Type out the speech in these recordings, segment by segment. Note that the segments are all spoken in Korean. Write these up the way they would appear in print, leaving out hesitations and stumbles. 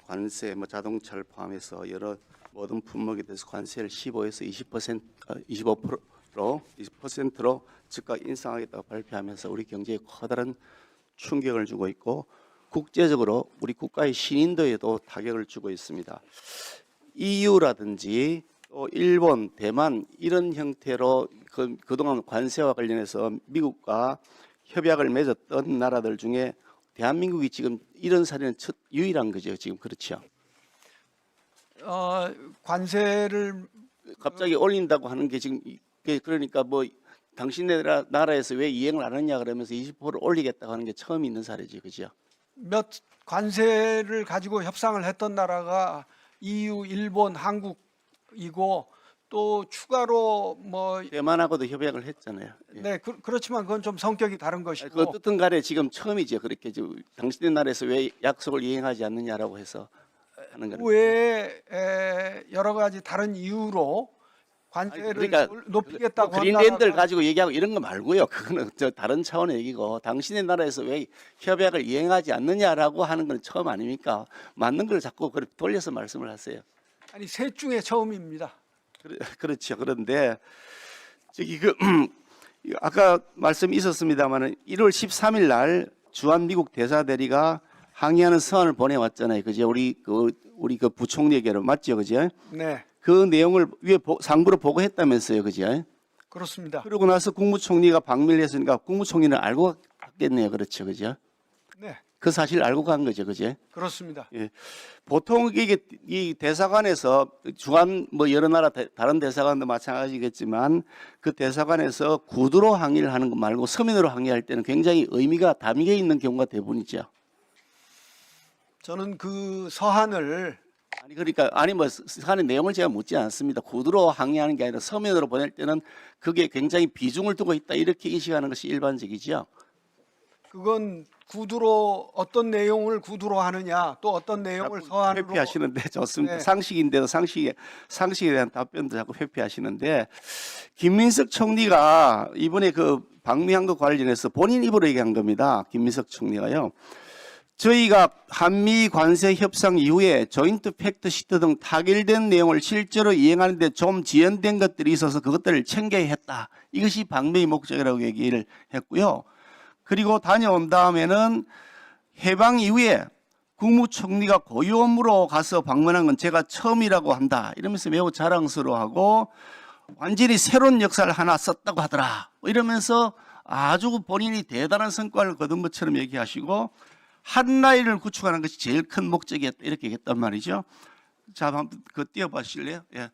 관세, 뭐 자동차를 포함해서 여러 모든 품목에 대해서 관세를 15에서 20%로 즉각 인상하겠다고 발표하면서 우리 경제에 커다란 충격을 주고 있고 국제적으로 우리 국가의 신인도에도 타격을 주고 있습니다. EU라든지 또 일본, 대만 이런 형태로 그동안 관세와 관련해서 미국과 협약을 맺었던 나라들 중에 대한민국이 지금 이런 사례는 유일한 거죠. 지금 그렇죠. 관세를 갑자기 올린다고 하는 게 지금 그러니까 뭐 당신네 나라에서 왜 이행을 안 하냐 그러면서 20% 올리겠다고 하는 게 처음 있는 사례죠. 그죠? 몇 관세를 가지고 협상을 했던 나라가 EU, 일본, 한국이고 또 추가로 뭐 대만하고도 협약을 했잖아요. 예. 네, 그렇지만 그건 좀 성격이 다른 그 것이고 어떻든 간에 지금 처음이죠. 그렇게 당신네 나라에서 왜 약속을 이행하지 않느냐라고 해서 하는 거는. 외에 여러 가지 다른 이유로 관세를 그러니까 높이겠다고 한 그린랜드를 나라가 가지고 얘기하고 이런 거 말고요. 그거는 저 다른 차원의 얘기고 당신의 나라에서 왜 협약을 이행하지 않느냐라고 하는 건 처음 아닙니까? 맞는 걸 자꾸 그렇게 돌려서 말씀을 하세요. 아니 셋 중에 처음입니다. 그렇죠. 그런데 저기 아까 말씀이 있었습니다만은 1월 13일 날 주한 미국 대사 대리가 항의하는 서한을 보내왔잖아요. 그죠? 우리 그 부총리에게로 맞죠, 그죠? 네, 그 내용을 위에 상부로 보고했다면서요, 그죠? 그렇습니다. 그러고 나서 국무총리가 방미를 했으니까 국무총리는 알고 갔겠네요, 그렇죠, 그죠? 네, 그 사실 알고 간 거죠, 그죠? 그렇습니다. 예. 보통 이게 이 대사관에서 주한 뭐 여러 나라 다른 대사관도 마찬가지겠지만 그 대사관에서 구두로 항의를 하는 거 말고 서면으로 항의할 때는 굉장히 의미가 담겨 있는 경우가 대부분이죠. 저는 그 서한을 아니 그러니까 뭐 사안의 내용을 제가 묻지 않습니다. 구두로 항의하는 게 아니라 서면으로 보낼 때는 그게 굉장히 비중을 두고 있다 이렇게 인식하는 것이 일반적이죠. 그건 구두로 어떤 내용을 구두로 하느냐 또 어떤 내용을 서한으로 회피하시는데 좋습니다. 네. 상식인데도 상식에 대한 답변도 자꾸 회피하시는데 김민석 총리가 이번에 그 방미한 것 관련해서 본인 입으로 얘기한 겁니다. 김민석 총리가요. 저희가 한미 관세 협상 이후에 조인트 팩트 시트 등 타결된 내용을 실제로 이행하는데 좀 지연된 것들이 있어서 그것들을 챙겨야 했다. 이것이 방미의 목적이라고 얘기를 했고요. 그리고 다녀온 다음에는 해방 이후에 국무총리가 고유 업무로 가서 방문한 건 제가 처음이라고 한다. 이러면서 매우 자랑스러워하고 완전히 새로운 역사를 하나 썼다고 하더라. 이러면서 아주 본인이 대단한 성과를 거둔 것처럼 얘기하시고 한라인을 구축하는 것이 제일 큰 목적이었다. 이렇게 얘기했단 말이죠. 자, 한번 그 띄워보실래요? 예.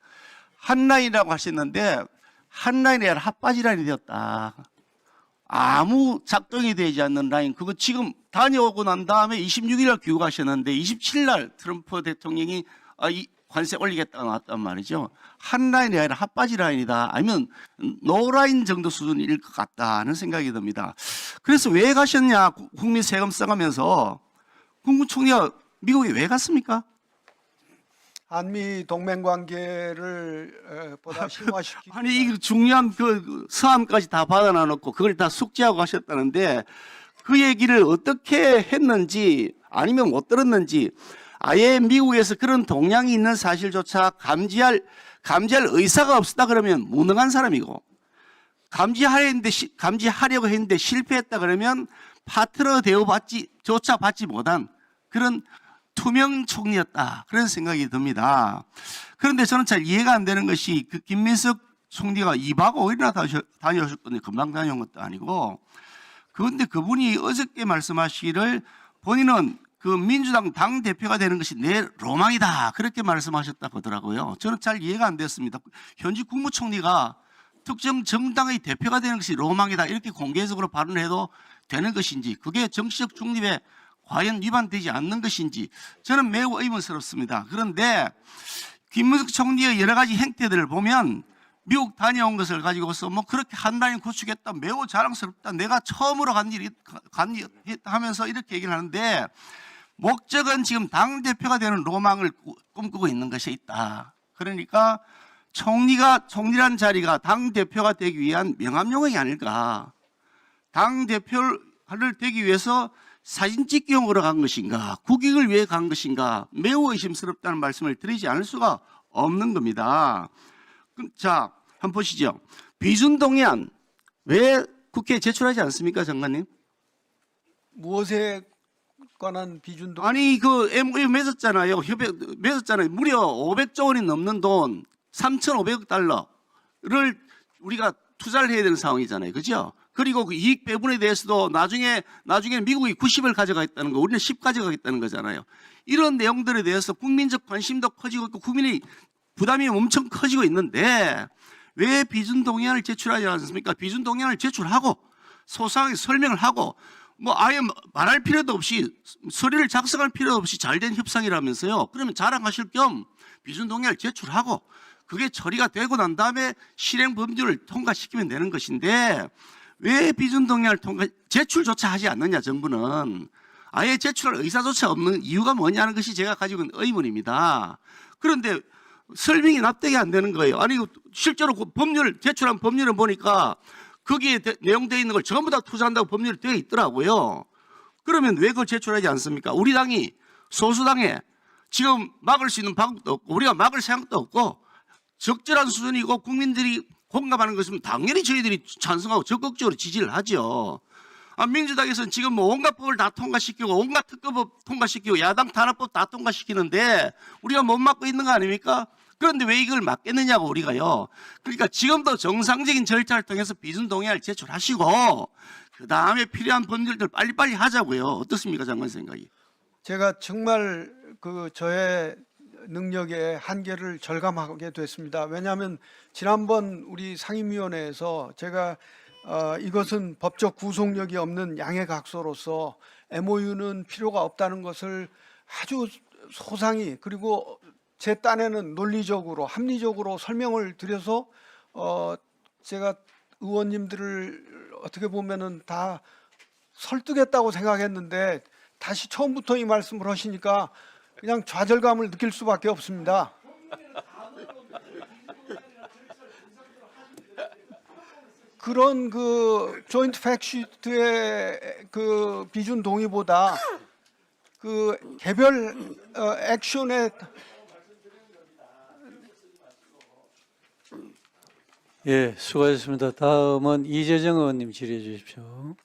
한라인이라고 하셨는데 한라인이 아니라 핫바지 라인이 되었다. 아무 작동이 되지 않는 라인. 그거 지금 다녀오고 난 다음에 26일 날 귀국하셨는데 27일 날 트럼프 대통령이 이 관세 올리겠다고 나왔단 말이죠. 한 라인이 아니라 핫바지 라인이다. 아니면 노라인 정도 수준일 것 같다는 생각이 듭니다. 그래서 왜 가셨냐? 국민 세금 써가면서 국무총리가 미국에 왜 갔습니까? 한미 동맹 관계를 보다 심화시키기 아니 이 중요한 그 서한까지 다 받아놔 놓고 그걸 다 숙지하고 가셨다는데 그 얘기를 어떻게 했는지 아니면 못 들었는지 아예 미국에서 그런 동향이 있는 사실조차 감지할 의사가 없었다 그러면 무능한 사람이고 감지하려고 했는데 실패했다 그러면 파트너 대우조차 받지 못한 그런 투명 총리였다 그런 생각이 듭니다. 그런데 저는 잘 이해가 안 되는 것이 그 김민석 총리가 2박 5일이나 다녀오셨거든요. 금방 다녀온 것도 아니고. 그런데 그분이 어저께 말씀하시기를 본인은 그 민주당 당 대표가 되는 것이 내 로망이다 그렇게 말씀하셨다고 하더라고요. 저는 잘 이해가 안 됐습니다. 현직 국무총리가 특정 정당의 대표가 되는 것이 로망이다 이렇게 공개적으로 발언해도 되는 것인지 그게 정치적 중립에 과연 위반되지 않는 것인지 저는 매우 의문스럽습니다. 그런데 김문석 총리의 여러 가지 행태들을 보면 미국 다녀온 것을 가지고서 뭐 그렇게 한라인 구축했다 매우 자랑스럽다 내가 처음으로 간 일이 하면서 이렇게 얘기를 하는데 목적은 지금 당대표가 되는 로망을 꿈꾸고 있는 것이 있다. 그러니까 총리란 자리가 당대표가 되기 위한 명함용역이 아닐까. 당대표를 되기 위해서 사진 찍기용으로 간 것인가, 국익을 위해 간 것인가 매우 의심스럽다는 말씀을 드리지 않을 수가 없는 겁니다. 자, 한번 보시죠. 비준동의안 왜 국회에 제출하지 않습니까, 장관님? 무엇에 관한 비준동 아니 그 MOU 맺었잖아요. 협약 맺었잖아요. 무려 500조 원이 넘는 돈 3,500억 달러를 우리가 투자를 해야 되는 상황이잖아요. 그죠? 그리고 그 이익 배분에 대해서도 나중에 미국이 90을 가져가겠다는 거, 우리는 10 가져가겠다는 거잖아요. 이런 내용들에 대해서 국민적 관심도 커지고 있고 국민의 부담이 엄청 커지고 있는데 왜 비준동의안을 제출하지 않습니까? 비준동의안을 제출하고 소상하게 설명을 하고 뭐 아예 말할 필요도 없이 서류를 작성할 필요도 없이 잘된 협상이라면서요. 그러면 자랑하실 겸 비준동의안을 제출하고 그게 처리가 되고 난 다음에 실행 법률을 통과시키면 되는 것인데 왜 비준동의안을 제출조차 하지 않느냐, 정부는. 아예 제출할 의사조차 없는 이유가 뭐냐는 것이 제가 가지고 있는 의문입니다. 그런데 설명이 납득이 안 되는 거예요. 아니 실제로 그 법률 제출한 법률을 보니까 거기에 내용되어 있는 걸 전부 다 투자한다고 법률이 되어 있더라고요. 그러면 왜 그걸 제출하지 않습니까? 우리 당이 소수당에 지금 막을 수 있는 방법도 없고 우리가 막을 생각도 없고 적절한 수준이고 국민들이 공감하는 것이면 당연히 저희들이 찬성하고 적극적으로 지지를 하죠. 민주당에서는 지금 뭐 온갖 법을 다 통과시키고 온갖 특검법 통과시키고 야당 탄압법 다 통과시키는데 우리가 못 막고 있는 거 아닙니까? 그런데 왜 이걸 막겠느냐고 우리가요. 그러니까 지금도 정상적인 절차를 통해서 비준동의안을 제출하시고 그 다음에 필요한 법률들 빨리빨리 하자고요. 어떻습니까, 장관 생각이? 제가 정말 그 저의 능력의 한계를 절감하게 됐습니다. 왜냐하면 지난번 우리 상임위원회에서 제가 이것은 법적 구속력이 없는 양해각서로서 MOU는 필요가 없다는 것을 아주 소상히 그리고 제 딴에는 논리적으로 합리적으로 설명을 드려서 제가 의원님들을 어떻게 보면은 다 설득했다고 생각했는데 다시 처음부터 이 말씀을 하시니까 그냥 좌절감을 느낄 수밖에 없습니다. 그런 그 조인트 팩시트의 그 비준 동의보다 그 개별 액션에 예, 수고하셨습니다. 다음은 이재정 의원님 질의해 주십시오.